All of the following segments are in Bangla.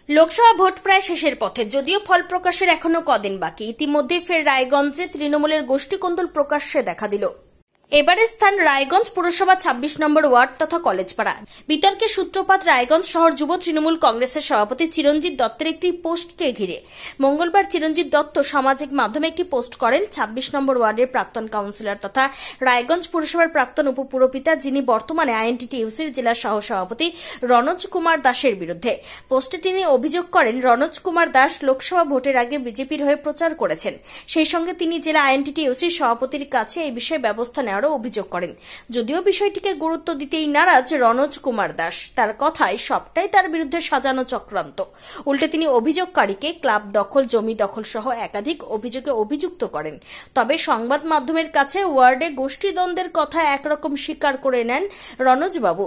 লোকসভা ভোট প্রায় শেষের পথে, যদিও ফল প্রকাশের এখনো কদিন বাকি। ইতিমধ্যে ফের রায়গঞ্জে তৃণমূলের গোষ্ঠীকোন্দল প্রকাশ্যে দেখা দিল। এবারে স্থান রায়গঞ্জ পুরসভা ২৬ নম্বর ওয়ার্ড তথা কলেজপাড়া। বিতর্কের সূত্রপাত রায়গঞ্জ শহর যুব তৃণমূল কংগ্রেসের সভাপতি চিরঞ্জিত দত্তের একটি পোস্টকে ঘিরে। মঙ্গলবার চিরঞ্জিত দত্ত সামাজিক মাধ্যমে একটি পোস্ট করেন ২৬ নম্বর ওয়ার্ডের প্রাক্তন কাউন্সিলর তথা রায়গঞ্জ পুরসভার প্রাক্তন উপপুরপিতা, যিনি বর্তমানে আইএনটিটিইউসির জেলা সহ সভাপতি রণজ কুমার দাসের বিরুদ্ধে। পোস্টে তিনি অভিযোগ করেন, রণজ কুমার দাস লোকসভা ভোটের আগে বিজেপির হয়ে প্রচার করেছেন। সেই সঙ্গে তিনি জেলা আইএনটিটিইউসির সভাপতির কাছে এই বিষয়ে ব্যবস্থা নেওয়ার অভিযোগ করেন। যদিও বিষয়টিকে গুরুত্ব দিতেই নারাজ রণজ কুমার দাস। তার কথায় সবটাই তার বিরুদ্ধে সাজানো চক্রান্ত। উল্টে তিনি অভিযোগকারীকে ক্লাব দখল, জমি দখল সহ একাধিক অভিযোগে অভিযুক্ত করেন। তবে সংবাদ মাধ্যমের কাছে ওয়ার্ডে গোষ্ঠীদ্বন্দ্বের কথা একরকম স্বীকার করে নেন রণজ বাবু।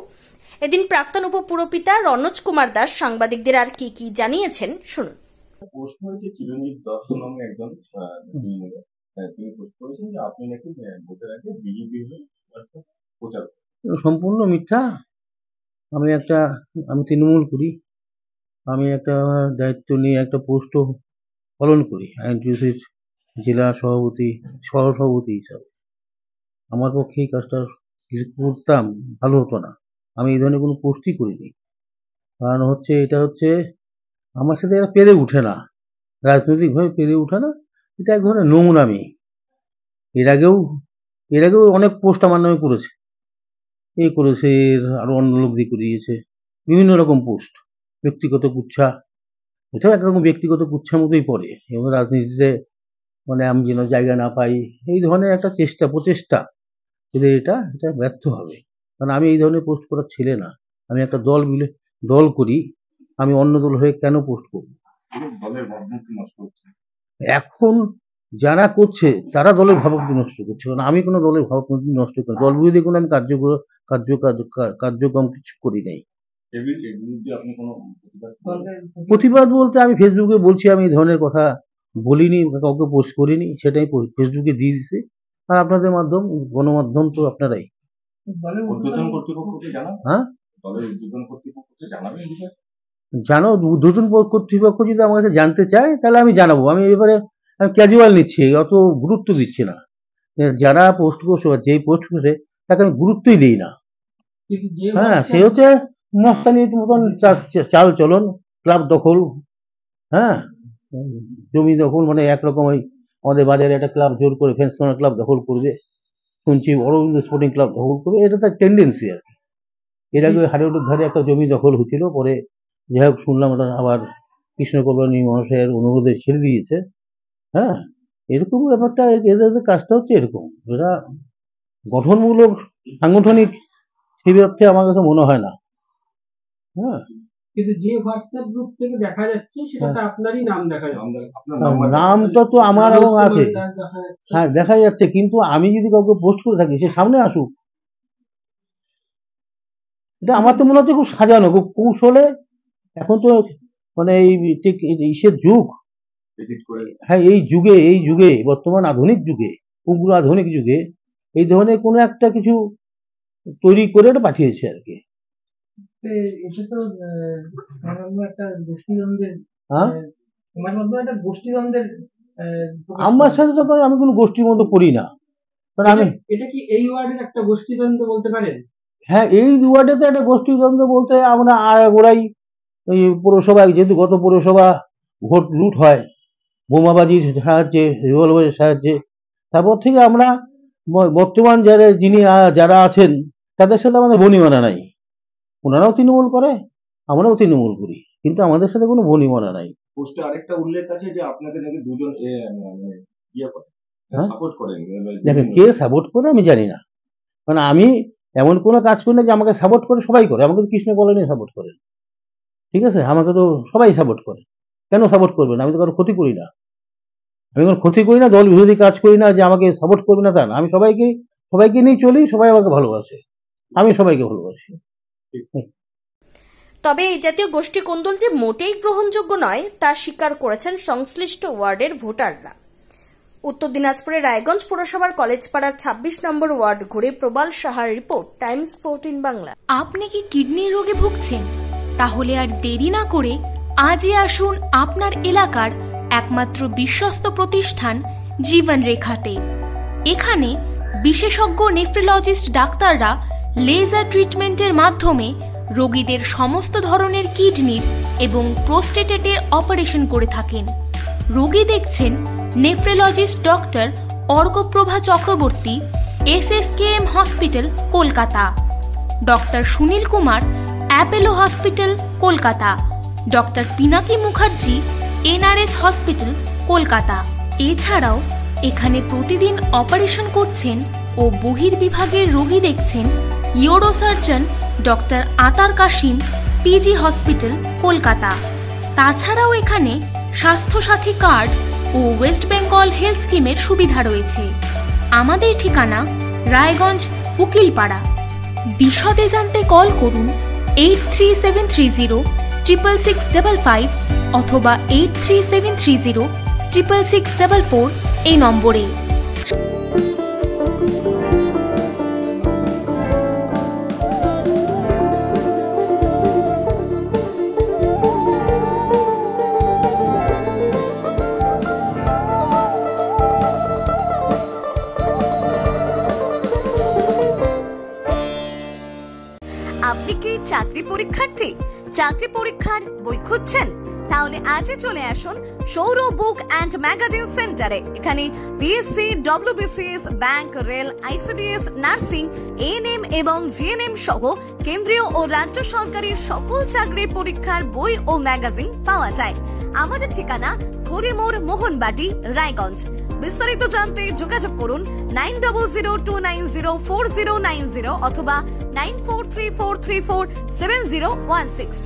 এদিন প্রাক্তন উপপুরপিতা রণজ কুমার দাস সাংবাদিকদের আর কি কি জানিয়েছেন শুনুন। প্রশ্ন হয়েছে চিরঞ্জিত দত্ত নামে একজন তিনি পোস্ট করেছেন যে আপনি নাকি ভোটের আগে বিজেপি হয়ে প্রচার। সম্পূর্ণ মিথ্যা। আমি তৃণমূল করি, আমি একটা দায়িত্ব নিয়ে একটা পোস্টও পালন করি আইএনটিটিউসির জেলা সভাপতি, সহসভাপতি হিসাবে। আমার পক্ষে এই কাজটা করতাম ভালো হতো না। আমি এই ধরনের কোনো পোস্টই করিনি। কারণ এটা হচ্ছে আমার সাথে এরা পেরে উঠে না, রাজনৈতিকভাবে পেরে উঠে না। এটা এক ধরনের নোংরামি। এর আগেও অনেক পোস্ট আমার নামে করেছে, আরো অন্য লোক দিয়ে করিয়েছে বিভিন্ন রকম পোস্ট, ব্যক্তিগত কুচ্ছা। এটাও একরকম ব্যক্তিগত কুচ্ছার মতোই পড়ে। এবং রাজনীতিতে আমি যেন জায়গা না পাই, এই ধরনের একটা প্রচেষ্টা, কিন্তু এটা ব্যর্থ হবে। কারণ আমি এই ধরনের পোস্ট করার ছেলে না। আমি একটা দল করি, আমি অন্য দল হয়ে কেন পোস্ট করব? এখন যারা করছে তারা দলের ভাবমূর্তি নষ্ট করছে, কারণ আমি কোনো দলের ভাবমূর্তি নষ্ট করি, দল বিরোধী কোনো আমি কার্যক্রম কিছু করি নাই। প্রতিবাদ বলতে আমি ফেসবুকে বলছি, আমি এই ধরনের কথা বলিনি, কাউকে পোস্ট করিনি, সেটাই ফেসবুকে দিয়ে দিছি। আর আপনাদের গণমাধ্যম তো আপনারাই। জানো, ঊর্ধ্বতন কর্তৃপক্ষ যদি আমার কাছে জানতে চায় তাহলে আমি জানাবো। আমি এবারে ক্যাজুয়াল নিচ্ছি, অত গুরুত্ব দিচ্ছি না। যারা পোস্ট করছে, যেই পোস্ট করছে তাকে আমি গুরুত্বই দিই না। হ্যাঁ, সে হচ্ছে মস্তানির মতন চাল চলন, ক্লাব দখল, হ্যাঁ, জমি দখল, একরকম ওই আমাদের বাজারে একটা ক্লাব জোর করে ফেন্স ক্লাব দখল করবে, শুনছি অরবিন্দ স্পোর্টিং ক্লাব দখল করবে। এটা তার টেন্ডেন্সি আর কি। এর আগে হাড়েউটের ধারে একটা জমি দখল হয়েছিল, পরে যাই হোক শুনলাম ওটা আবার কৃষ্ণকল্যাণী মহাশয়ের অনুরোধে ছেড়ে দিয়েছে। হ্যাঁ, এরকম ব্যাপারটা, এদের কাজটা হচ্ছে এরকম। এরা গঠনমূলক, সাংগঠনিক সেই অর্থে আমার কাছে মনে হয় না। হ্যাঁ, কিন্তু যে হোয়াটসঅ্যাপ গ্রুপ থেকে দেখা যাচ্ছে সেটাতে আপনারই নাম দেখা যাচ্ছে। নামটা তো আমার এবং আছে, হ্যাঁ দেখা যাচ্ছে, কিন্তু আমি যদি কাউকে পোস্ট করে থাকি সে সামনে আসুক। এটা আমার তো মনে হচ্ছে খুব সাজানো, খুব কৌশলে। এখন তো এই ঠিক ইসের যুগ। হ্যাঁ, এই যুগে বর্তমান আধুনিক যুগে, উগ্র আধুনিক যুগে এই ধরনের কোনো একটা কিছু তৈরি করে এটা পাঠিয়েছে আর কি। এটা তো একটা গোষ্ঠীদ্বন্দ্বের, আমার সাথে তো আমি কোনো গোষ্ঠীর মধ্যে পড়ি না। এটা কি এই ওয়ার্ডের একটা গোষ্ঠীদ্বন্দ্ব বলতে পারেন? হ্যাঁ, এই ওয়ার্ডে তো একটা গোষ্ঠীদ্বন্দ্ব বলতে আমরা ওরাই ওই পৌরসভায়, যেহেতু গত পৌরসভা ভোট লুট হয় বোমাবাজির সাহায্যে, রিভলভারের সাহায্যে, তারপর থেকে আমরা বর্তমান যারা আছেন তাদের সাথে আমাদের বনিমানা নাই। ওনারাও তৃণমূল করে, আমরাও তৃণমূল করি, কিন্তু আমাদের সাথে কোনো বনিমানা নাই। পোস্টে আরেকটা উল্লেখ আছে যে আপনাকে নাকি দুজন সাপোর্ট করেন। দেখেন, কে সাপোর্ট করে আমি জানি না, কারণ আমি এমন কোনো কাজ করি না যে আমাকে সাপোর্ট করে সবাই করে। আমাকে তো কৃষ্ণ কলোনি সাপোর্ট করেন, ঠিক আছে, আমাকে তো সবাই সাপোর্ট করে। কেন সাপোর্ট করবেন? আমি তো কারো ক্ষতি করি না, দল বিরোধী কাজ করি না যে আমাকে সাপোর্ট করবে না তা না। আমি সবাইকে নিয়ে চলি, সবাই আমাকে ভালোবাসে, আমি সবাইকে ভালোবাসি। তবে এই জাতীয় গোষ্ঠী কোন্দল যে মোটেই গ্রহণযোগ্য নয় তা স্বীকার করেছেন সংশ্লিষ্ট ওয়ার্ডের ভোটাররা। উত্তর দিনাজপুরের রায়গঞ্জ পুরসভার কলেজপাড়ার ২৬ নম্বর ওয়ার্ড ঘুরে প্রবাল সাহার রিপোর্ট, টাইমস 14 বাংলা। আপনি কি কিডনির রোগে ভুগছেন? তাহলে আর দেরি না করে আজই আসুন আপনার এলাকার একমাত্র বিশ্বস্ত প্রতিষ্ঠান জীবন রেখাতে। এখানে বিশেষজ্ঞ নেফ্রোলজিস্ট ডাক্তাররা লেজার ট্রিটমেন্টের মাধ্যমে রোগীদের সমস্ত ধরনের কিডনির এবং প্রোস্টেটেটের অপারেশন করে থাকেন। রোগী দেখছেন nephrologist doctor Arkaprava Chakraborty, SSKM hospital, Kolkata. Doctor Sunil Kumar, Apollo hospital, Kolkata. Doctor Pinaki Mukherjee, NRS hospital, Kolkata. এছাড়াও এখানে প্রতিদিন অপারেশন করছেন ও বহির্বিভাগের রোগী দেখছেন ইউরোসার্জন ডক্টর আতার কাশিম, PG হসপিটাল, কলকাতা। তাছাড়াও এখানে স্বাস্থ্যসাথী কার্ড ও ওয়েস্ট বেঙ্গল হেলথ স্কিমের সুবিধা রয়েছে। আমাদের ঠিকানা রায়গঞ্জ, উকিলপাড়া। বিশদে জানতে কল করুন 8373066655 অথবা 8373066644 এই নম্বরে। আপনি কি চাকরি পরীক্ষার্থী? চাকরি পরীক্ষার বই খুঁজছেন? তাহলে আজই চলে আসুন সৌরভ বুক অ্যান্ড ম্যাগাজিন সেন্টারে। এখানে BSc, WBCS, bank, rail, ICDS, nursing, ANM এবং GNM সহ কেন্দ্রীয় ও রাজ্য সরকারের সকল চাকরির পরীক্ষার বই ও ম্যাগাজিন পাওয়া যায়। আমাদের ঠিকানা খড়িমোড়, মোহনবাটি, রায়গঞ্জ। বিস্তারিত জানতে যোগাযোগ করুন 9002904090 অথবা 9434347016।